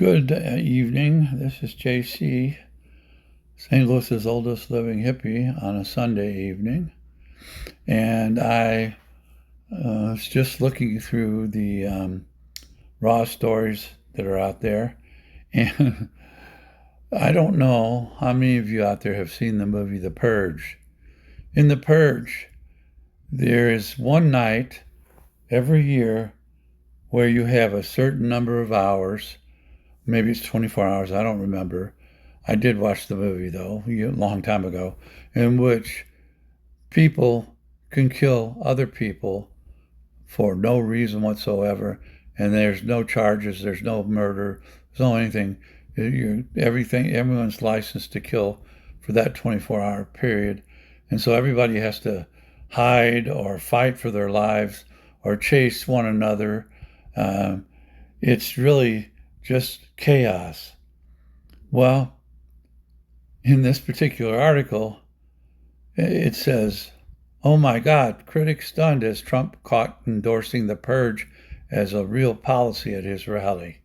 Good evening. This is JC, St. Louis's oldest living hippie, on a Sunday evening. And I was just looking through the raw stories that are out there. And I don't know how many of you out there have seen the movie The Purge. In The Purge, there is one night every year where you have a certain number of hours. Maybe it's 24 hours, I don't remember. I did watch the movie, though, a long time ago, in which people can kill other people for no reason whatsoever, and there's no charges, there's no murder, there's no anything. Everyone's licensed to kill for that 24-hour period, and so everybody has to hide or fight for their lives or chase one another. It's really just chaos. Well, in this particular article, it says, "Oh my God, critics stunned as Trump caught endorsing the purge as a real policy at his rally."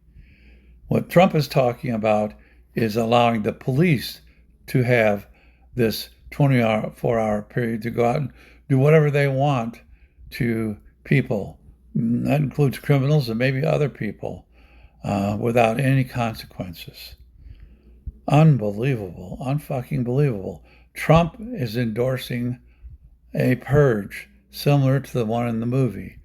What Trump is talking about is allowing the police to have this 24-hour period to go out and do whatever they want to people. That includes criminals and maybe other people. Without any consequences. Unbelievable, unfucking believable. Trump is endorsing a purge similar to the one in the movie,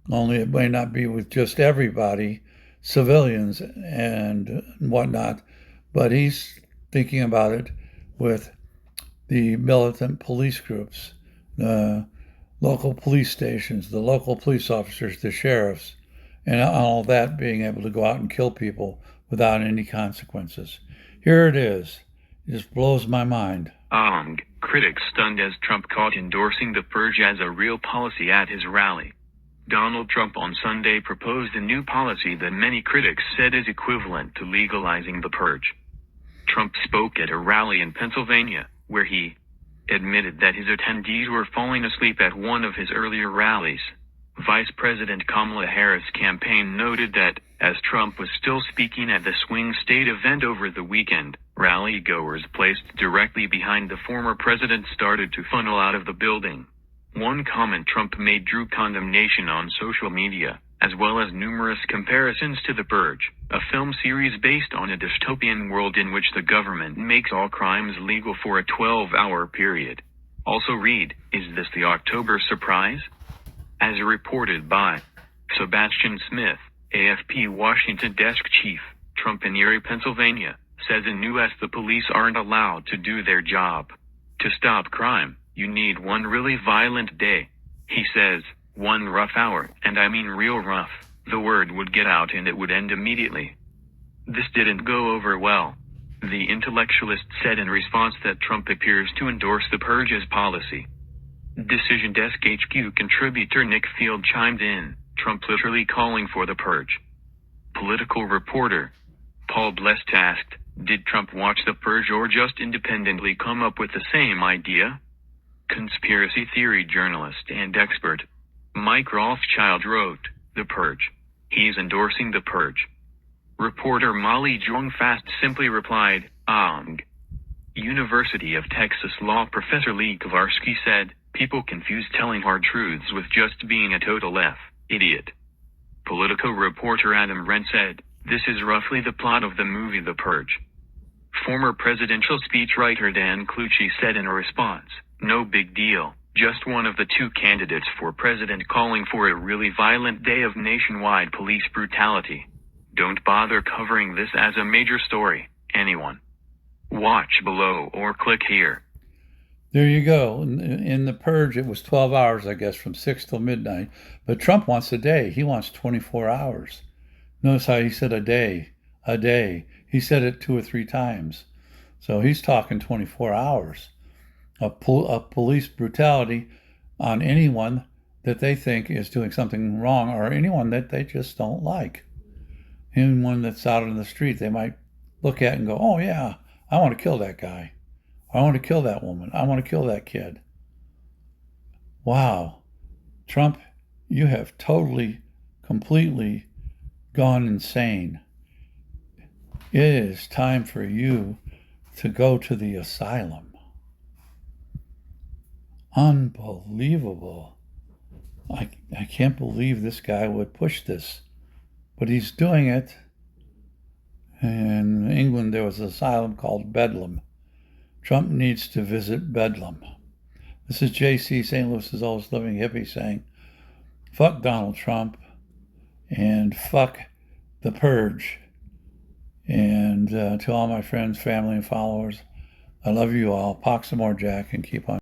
only it may not be with just everybody, civilians and whatnot, but he's thinking about it with the militant police groups, the local police stations, the local police officers, the sheriffs, and all that being able to go out and kill people without any consequences. Here it is. It just blows my mind. Critics stunned as Trump caught endorsing the purge as a real policy at his rally. Donald Trump on Sunday proposed a new policy that many critics said is equivalent to legalizing the purge. Trump spoke at a rally in Pennsylvania, where he admitted that his attendees were falling asleep at one of his earlier rallies. Vice President Kamala Harris' campaign noted that, as Trump was still speaking at the swing state event over the weekend, rally-goers placed directly behind the former president started to funnel out of the building. One comment Trump made drew condemnation on social media, as well as numerous comparisons to The Purge, a film series based on a dystopian world in which the government makes all crimes legal for a 12-hour period. Also read, "Is this the October surprise?" As reported by Sebastian Smith, AFP Washington desk chief, Trump in Erie, Pennsylvania, says in U.S. the police aren't allowed to do their job. To stop crime, you need one really violent day. He says, one rough hour, and I mean real rough. The word would get out and it would end immediately. This didn't go over well. The intellectualist said in response that Trump appears to endorse the purge as policy. Decision Desk HQ contributor Nick Field chimed in, Trump literally calling for the purge. Political reporter Paul Blest asked, did Trump watch the purge or just independently come up with the same idea? Conspiracy theory journalist and expert Mike Rothschild wrote, The Purge. He's endorsing the purge. Reporter Molly Jong-Fast simply replied, University of Texas law professor Lee Kowarski said, people confuse telling hard truths with just being a total idiot. Politico reporter Adam Wren said, this is roughly the plot of the movie The Purge. Former presidential speechwriter Dan Clucci said in a response, no big deal, just one of the two candidates for president calling for a really violent day of nationwide police brutality. Don't bother covering this as a major story, anyone. Watch below or click here. There you go. In the purge, it was 12 hours, I guess, from 6 till midnight. But Trump wants a day. He wants 24 hours. Notice how he said a day. A day. He said it 2 or 3 times. So he's talking 24 hours of police brutality on anyone that they think is doing something wrong or anyone that they just don't like. Anyone that's out in the street, they might look at and go, oh, yeah, I want to kill that guy. I want to kill that woman. I want to kill that kid. Wow. Trump, you have totally, completely gone insane. It is time for you to go to the asylum. Unbelievable. I can't believe this guy would push this, but he's doing it. In England, there was an asylum called Bedlam. Trump needs to visit Bedlam. This is JC, St. Louis's oldest living hippie, saying, fuck Donald Trump and fuck the Purge. And to all my friends, family, and followers, I love you all. Pox some more, Jack, and keep on.